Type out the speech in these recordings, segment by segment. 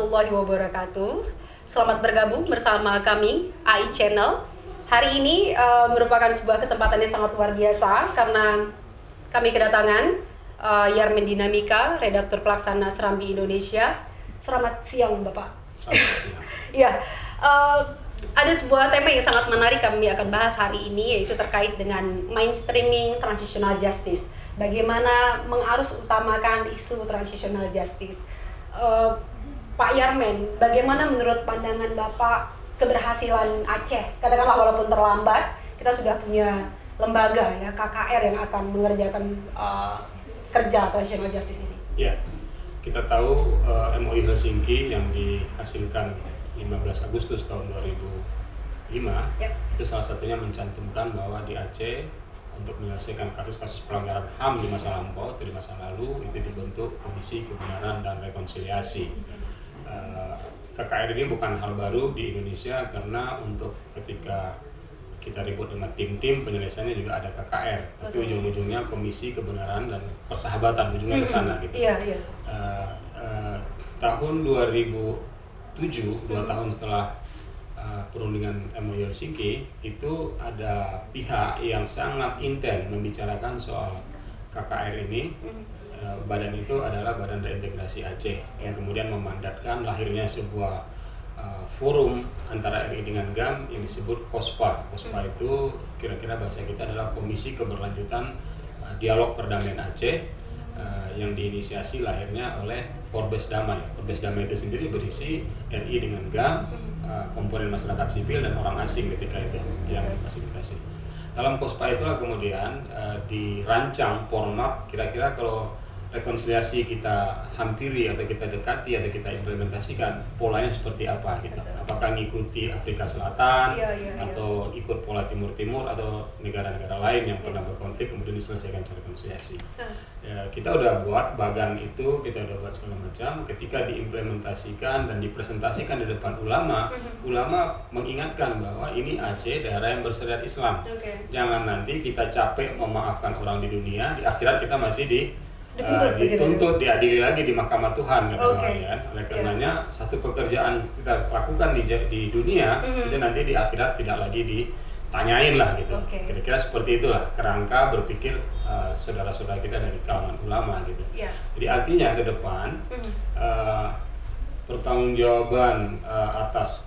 warahmatullahi wabarakatuh. Selamat bergabung bersama kami AI Channel. Hari ini merupakan sebuah kesempatan yang sangat luar biasa karena kami kedatangan Yarmin Dinamika, redaktur pelaksana Serambi Indonesia. Selamat siang, Bapak. Selamat siang. Ya, ada sebuah tema yang sangat menarik kami akan bahas hari ini, yaitu terkait dengan mainstreaming transitional justice. Bagaimana mengarus utamakan isu transitional justice. Pak Yarmin, bagaimana menurut pandangan Bapak keberhasilan Aceh? Katakanlah walaupun terlambat, kita sudah punya lembaga ya KKR yang akan mengerjakan kerja transitional justice ini. Ya, kita tahu MOU Helsinki yang dihasilkan 15 Agustus tahun 2005 itu salah satunya mencantumkan bahwa di Aceh untuk menyelesaikan kasus-kasus pelanggaran HAM di masa lampau atau di masa lalu itu dibentuk Komisi Kebenaran dan Rekonsiliasi. KKR ini bukan hal baru di Indonesia karena untuk ketika kita ribut dengan tim-tim penyelesaiannya juga ada KKR, tapi ujung-ujungnya Komisi Kebenaran dan Persahabatan ujungnya ke sana gitu. Tahun 2007, 2 tahun setelah perundingan MOU Helsinki, itu ada pihak yang sangat intens membicarakan soal KKR ini. Badan itu adalah Badan Reintegrasi Aceh yang kemudian memandatkan lahirnya sebuah forum antara RI dengan GAM yang disebut KOSPA. KOSPA itu kira-kira bahasa kita adalah Komisi Keberlanjutan Dialog Perdamaian Aceh yang diinisiasi lahirnya oleh Forbes Damai. Forbes Damai itu sendiri berisi RI dengan GAM, komponen masyarakat sipil dan orang asing ketika itu yang fasilitasi. Dalam KOSPA itulah kemudian dirancang format kira-kira kalau rekonsiliasi kita hampiri atau kita dekati atau kita implementasikan polanya seperti apa gitu. Apakah ngikuti Afrika Selatan atau ikut pola Timur-Timur atau negara-negara lain yang pernah berkonflik kemudian diselesaikan secara rekonsiliasi. Ya, kita udah buat bagan itu, kita udah buat segala macam. Ketika diimplementasikan dan dipresentasikan di depan ulama, ulama mengingatkan bahwa ini Aceh daerah yang bersyariat Islam. Jangan nanti kita capek memaafkan orang di dunia, di akhirat kita masih dituntut diadili lagi di mahkamah Tuhan kata ya. Oleh karenanya satu pekerjaan kita lakukan di dunia itu nanti di akhirat tidak lagi ditanyain lah gitu. Kira-kira seperti itulah kerangka berpikir saudara-saudara kita dari kalangan ulama gitu. Jadi artinya ke depan pertanggungjawaban atas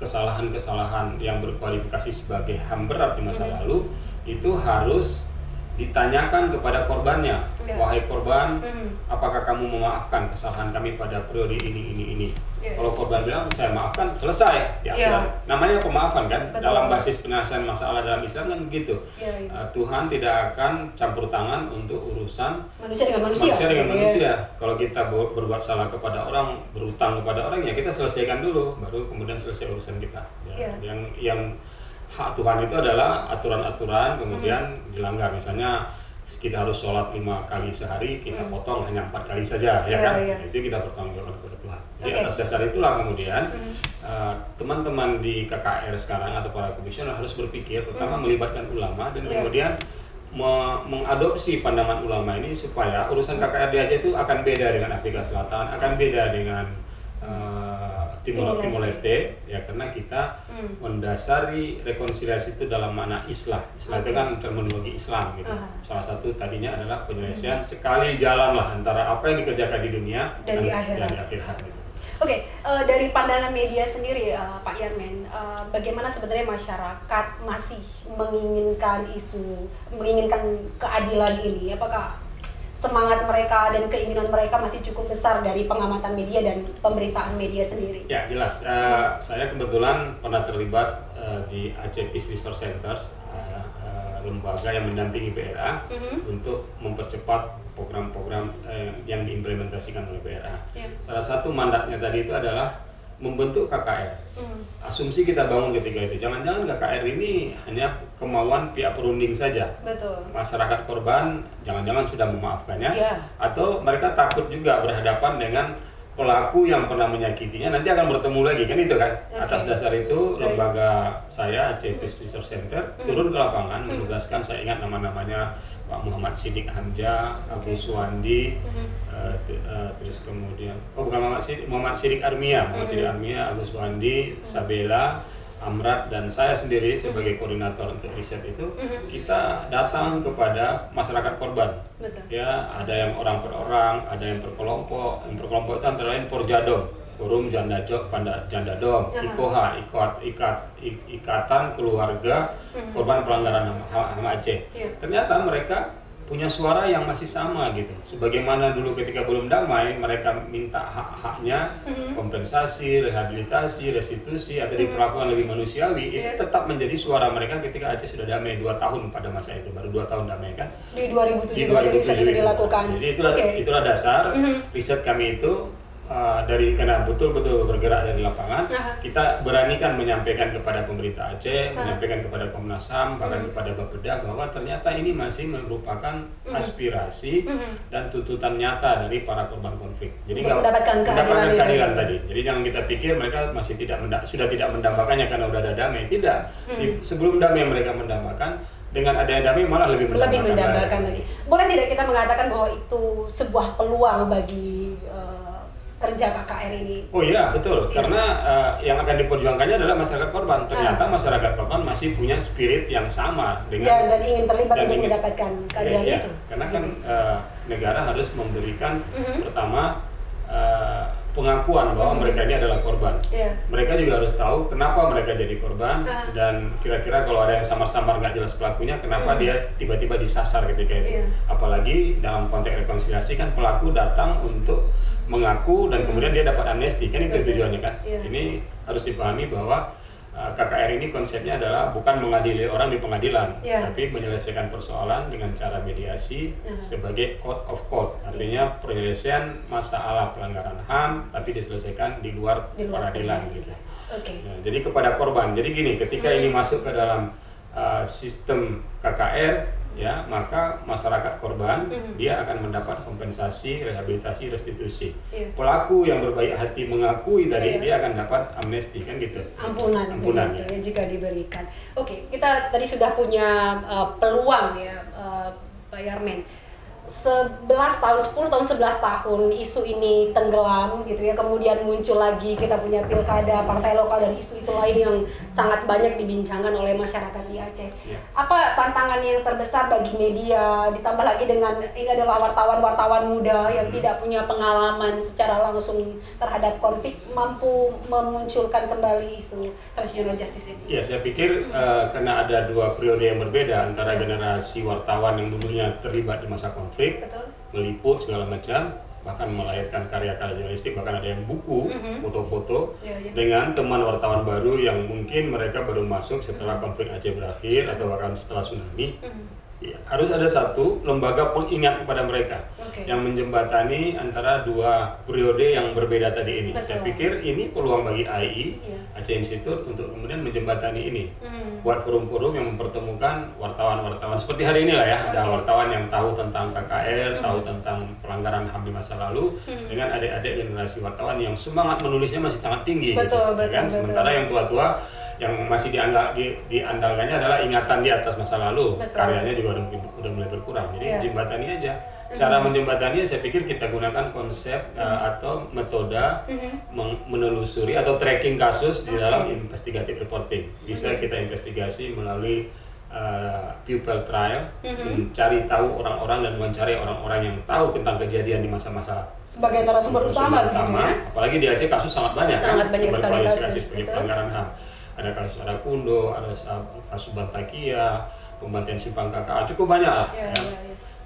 kesalahan-kesalahan yang berkualifikasi sebagai HAM berat di masa lalu itu harus ditanyakan kepada korbannya, wahai korban, apakah kamu memaafkan kesalahan kami pada periode ini? Kalau korban bilang saya maafkan, selesai. Namanya pemaafan kan. Dalam basis penyelesaian masalah dalam Islam kan begitu. Tuhan tidak akan campur tangan untuk urusan manusia dengan manusia. Kalau kita berbuat salah kepada orang, berutang kepada orang, ya kita selesaikan dulu, baru kemudian selesai urusan kita. Yang hak Tuhan itu adalah aturan-aturan kemudian dilanggar. Misalnya kita harus sholat 5 kali sehari, kita potong hanya 4 kali saja, ya kan? Itu kita bertanggung jawab kepada Tuhan. Di atas dasar itulah kemudian teman-teman di KKR sekarang atau para komisioner harus berpikir, pertama melibatkan ulama dan kemudian mengadopsi pandangan ulama ini supaya urusan KKR di Aceh itu akan beda dengan Afrika Selatan, akan beda dengan Timur Leste, ya karena kita mendasari rekonsiliasi itu dalam makna islah. Islah itu kan terminologi Islam gitu. Salah satu tadinya adalah penyelesaian sekali jalan lah antara apa yang dikerjakan di dunia dan di akhirat gitu. Dari pandangan media sendiri Pak Yarmin, bagaimana sebenarnya masyarakat masih menginginkan keadilan ini? Apakah semangat mereka dan keinginan mereka masih cukup besar dari pengamatan media dan pemberitaan media sendiri? Ya jelas, saya kebetulan pernah terlibat di Aceh Peace Resource Centers, lembaga yang mendampingi PRA untuk mempercepat program-program yang diimplementasikan oleh PRA. Salah satu mandatnya tadi itu adalah membentuk KKR. Asumsi kita bangun ketika itu, jangan-jangan KKR ini hanya kemauan pihak perunding saja. Masyarakat korban jangan-jangan sudah memaafkannya, atau mereka takut juga berhadapan dengan pelaku yang pernah menyakitinya nanti akan bertemu lagi, kan itu kan. Atas dasar itu lembaga saya Aceh Peace Resource Center turun ke lapangan menugaskan, saya ingat nama-namanya, Pak Muhammad Sidik Hamja, Agus Suwandi, terus kemudian Muhammad Sidik Armia, Agus Suwandi, Sabela, Amrat, dan saya sendiri sebagai koordinator untuk riset itu, kita datang kepada masyarakat korban. Betul. Ya, ada yang orang per orang, ada yang per kelompok. Yang per kelompok itu antara lain Porjadom, Forum Jandadom, IKOHA, Ikatan Keluarga Korban Pelanggaran HAM Aceh. Ternyata mereka punya suara yang masih sama gitu. Sebagaimana dulu ketika belum damai, mereka minta hak-haknya, kompensasi, rehabilitasi, restitusi, atau diperlakukan lebih manusiawi, itu tetap menjadi suara mereka ketika Aceh sudah damai 2 tahun pada masa itu, baru 2 tahun damai kan. Di 2007 riset itu dilakukan. Jadi itulah dasar riset kami itu. Karena betul-betul bergerak dari lapangan, kita beranikan menyampaikan kepada pemerintah Aceh, menyampaikan kepada Komnas HAM, bahkan kepada Bapeda, bahwa ternyata ini masih merupakan aspirasi dan tuntutan nyata dari para korban konflik. Jadi mendapatkan keadilan tadi. Jadi jangan kita pikir mereka masih sudah tidak mendambakannya karena udah ada damai. Tidak. Sebelum damai mereka mendambakan, dengan adanya damai malah lebih mendambakan lagi. Boleh tidak kita mengatakan bahwa itu sebuah peluang bagi kerja KKR ini? Oh iya, betul. Karena yang akan diperjuangkannya adalah masyarakat korban. Ternyata masyarakat korban masih punya spirit yang sama dengan dan ingin terlibat untuk mendapatkan keadilan itu. Karena kan negara harus memberikan pertama pengakuan bahwa mereka ini adalah korban. Mereka juga harus tahu kenapa mereka jadi korban, dan kira-kira kalau ada yang samar-samar nggak jelas pelakunya, kenapa dia tiba-tiba disasar ketika itu. Apalagi dalam konteks rekonsiliasi kan pelaku datang untuk mengaku dan kemudian dia dapat amnesti, kan itu tujuannya kan. Ini harus dipahami bahwa KKR ini konsepnya adalah bukan mengadili orang di pengadilan, tapi menyelesaikan persoalan dengan cara mediasi sebagai court of court, artinya penyelesaian masalah pelanggaran HAM tapi diselesaikan di luar peradilan gitu. Nah, jadi kepada korban, jadi gini, ketika ini masuk ke dalam sistem KKR, ya, maka masyarakat korban dia akan mendapat kompensasi, rehabilitasi, restitusi. Pelaku yang berbaik hati mengakui tadi dia akan dapat amnesti, kan gitu. Ampunan ya, jika diberikan. Oke, kita tadi sudah punya peluang ya, Pak Yarmen. 11 tahun, 10 tahun, 11 tahun isu ini tenggelam gitu ya, kemudian muncul lagi, kita punya pilkada, partai lokal, dan isu-isu lain yang sangat banyak dibincangkan oleh masyarakat di Aceh. Apa tantangan yang terbesar bagi media, ditambah lagi dengan ini adalah wartawan-wartawan muda yang tidak punya pengalaman secara langsung terhadap konflik, mampu memunculkan kembali isu transitional justice ini? Ya, saya pikir karena ada 2 periode yang berbeda antara generasi wartawan yang dulunya terlibat di masa konflik, meliput segala macam, bahkan melahirkan karya-karya jurnalistik, bahkan ada yang buku, foto-foto, dengan teman wartawan baru yang mungkin mereka baru masuk setelah konflik Aceh berakhir atau bahkan setelah tsunami. Harus ada satu lembaga pengingat kepada mereka yang menjembatani antara 2 periode yang berbeda tadi ini. Saya pikir ini peluang bagi AII, Aceh Institute, untuk kemudian menjembatani ini. Buat forum-forum yang mempertemukan wartawan-wartawan seperti hari ini lah ya, ada wartawan yang tahu tentang KKR, tahu tentang pelanggaran HAM di masa lalu, dengan adik-adik generasi wartawan yang semangat menulisnya masih sangat tinggi. Sementara yang tua-tua yang masih diandalkannya adalah ingatan di atas masa lalu, karyanya juga udah mulai berkurang. Jadi jembatani aja. Cara menjembatani, saya pikir kita gunakan konsep atau metode menelusuri atau tracking kasus di dalam investigative reporting. Bisa kita investigasi melalui people trial, mencari tahu orang-orang dan mencari orang-orang yang tahu tentang kejadian di masa-masa sebagai narasumber utama gitu ya. Apalagi di Aceh kasus sangat banyak, sangat banyak sekali kasus sebagai pelanggaran HAM. Ada kasus Arakundo, ada kasus Bantakia, pembantaian Simpang KKA, cukup banyak lah.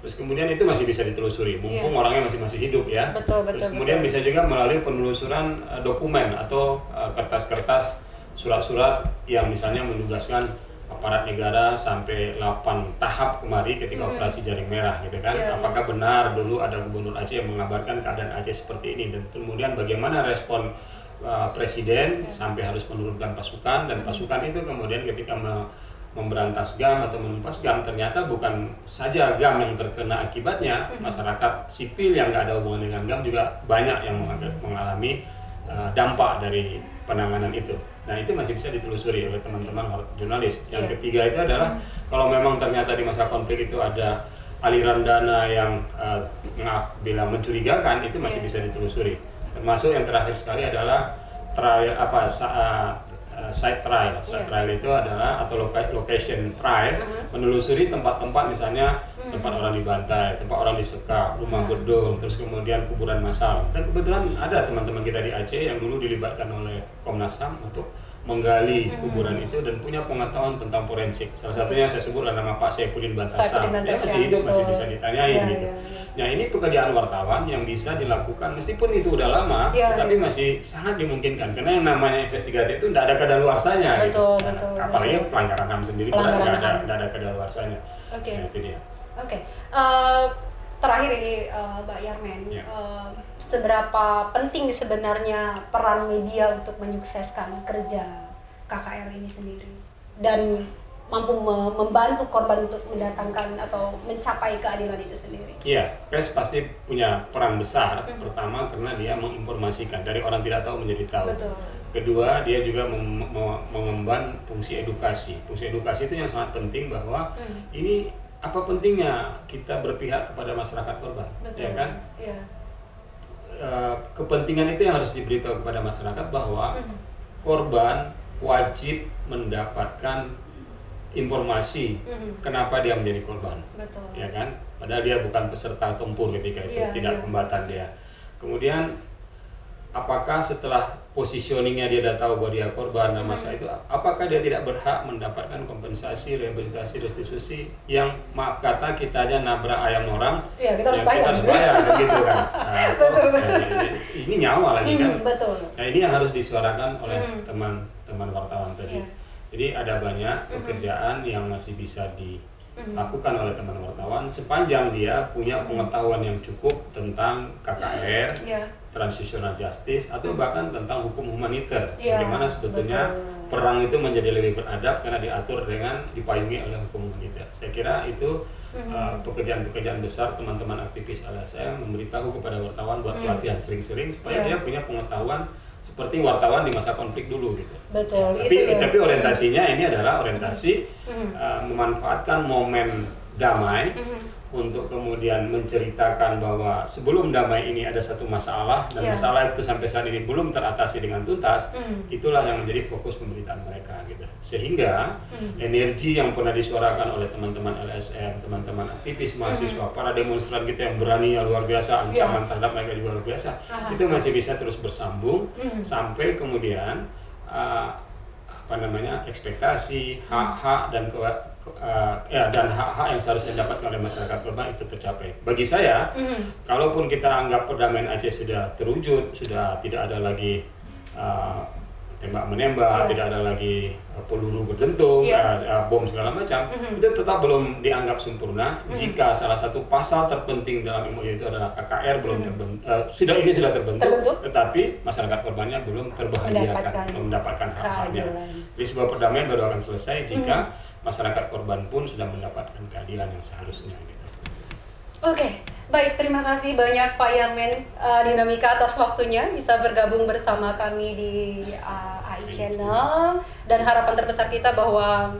Terus kemudian itu masih bisa ditelusuri, mumpung orangnya masih hidup ya. Terus kemudian bisa juga melalui penelusuran dokumen atau kertas-kertas, surat-surat yang misalnya menugaskan aparat negara sampai 8 tahap kemari ketika operasi Jaring Merah gitu kan. Apakah benar dulu ada Gubernur Aceh yang mengabarkan keadaan Aceh seperti ini, dan kemudian bagaimana respon Presiden sampai harus menurunkan pasukan, dan pasukan itu kemudian ketika memberantas GAM atau menumpas GAM, ternyata bukan saja GAM yang terkena akibatnya, masyarakat sipil yang nggak ada hubungan dengan GAM juga banyak yang mengalami dampak dari penanganan itu. Nah, itu masih bisa ditelusuri oleh teman-teman jurnalis. Yang ketiga itu adalah kalau memang ternyata di masa konflik itu ada aliran dana yang bilang mencurigakan, itu masih bisa ditelusuri. Termasuk yang terakhir sekali adalah trial site trial. Site trial itu adalah atau location trial, menelusuri tempat-tempat misalnya tempat orang dibantai, tempat orang disekap, rumah gedung, terus kemudian kuburan massal. Dan kebetulan ada teman-teman kita di Aceh yang dulu dilibatkan oleh Komnas HAM untuk menggali kuburan itu dan punya pengetahuan tentang forensik. Salah satunya saya sebut nama Pak Saifuddin Bantasan. Dia masih hidup, masih bisa ditanyain gitu. Nah, ini pekerjaan wartawan yang bisa dilakukan meskipun itu udah lama, tapi masih sangat dimungkinkan karena yang namanya investigatif itu tidak ada kadaluarsanya. Betul, gitu. betul. Apalagi pelanggaran HAM sendiri nggak ada kadaluarsanya. Nah, itu dia. Terakhir ini Mbak Yarmen, seberapa penting sebenarnya peran media untuk menyukseskan kerja KKR ini sendiri dan mampu membantu korban untuk mendatangkan atau mencapai keadilan itu sendiri? Iya, pers pasti punya peran besar. Pertama karena dia menginformasikan, dari orang tidak tahu menjadi tahu. Betul. Kedua, dia juga mengemban fungsi edukasi. Fungsi edukasi itu yang sangat penting bahwa ini apa pentingnya kita berpihak kepada masyarakat korban. Betul. Ya kan? Iya. Kepentingan itu yang harus diberitahu kepada masyarakat bahwa korban wajib mendapatkan informasi kenapa dia menjadi korban. Betul. Ya kan? Padahal dia bukan peserta tempur ketika itu, tidak kombatan dia. Kemudian apakah setelah positioningnya dia sudah tahu bahwa dia korban dan masa itu, apakah dia tidak berhak mendapatkan kompensasi, rehabilitasi, restitusi yang maaf kata kita aja nabrak ayam orang, kita harus bayar gitu kan. Ini nyawa lagi kan. Betul. Nah, ini yang harus disuarakan oleh teman-teman wartawan tadi. Jadi ada banyak pekerjaan yang masih bisa dilakukan oleh teman wartawan sepanjang dia punya pengetahuan yang cukup tentang KKR, transitional justice, atau bahkan tentang hukum humaniter. Bagaimana sebetulnya perang itu menjadi lebih beradab karena diatur dengan dipayungi oleh hukum humaniter. Saya kira itu pekerjaan-pekerjaan besar teman-teman aktivis LSM memberitahu kepada wartawan buat pelatihan sering-sering supaya dia punya pengetahuan seperti wartawan di masa konflik dulu gitu. Betul. Tapi orientasinya ini adalah orientasi memanfaatkan momen damai untuk kemudian menceritakan bahwa sebelum damai ini ada satu masalah dan masalah itu sampai saat ini belum teratasi dengan tuntas. Itulah yang menjadi fokus pemberitaan mereka gitu. Sehingga energi yang pernah disuarakan oleh teman-teman LSM, teman-teman aktivis mahasiswa, para demonstran kita yang berani yang luar biasa, ancaman terhadap mereka juga luar biasa, itu masih bisa terus bersambung sampai kemudian ekspektasi, hak-hak dan hak-hak yang seharusnya didapatkan oleh masyarakat korban itu tercapai. Bagi saya, kalaupun kita anggap perdamaian Aceh sudah terwujud, sudah tidak ada lagi tembak menembak, tidak ada lagi peluru berdentum, bom segala macam, itu tetap belum dianggap sempurna jika salah satu pasal terpenting dalam MOU itu adalah KKR belum sudah terbentuk, tetapi masyarakat korbannya belum terbahagiakan, belum mendapatkan hak-haknya. Jadi sebuah perdamaian baru akan selesai jika masyarakat korban pun sudah mendapatkan keadilan yang seharusnya gitu. Oke, baik, terima kasih banyak Pak Yarmen Dinamika atas waktunya bisa bergabung bersama kami di AI Channel, dan harapan terbesar kita bahwa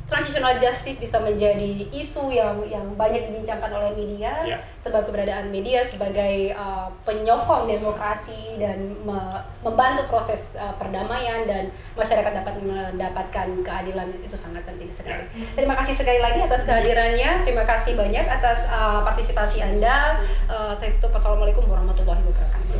transitional justice bisa menjadi isu yang banyak dibincangkan oleh media, sebab keberadaan media sebagai penyokong demokrasi dan membantu proses perdamaian dan masyarakat dapat mendapatkan keadilan itu sangat penting sekali. Terima kasih sekali lagi atas kehadirannya, terima kasih banyak atas partisipasi Anda. Saya tutup. Assalamualaikum warahmatullahi wabarakatuh.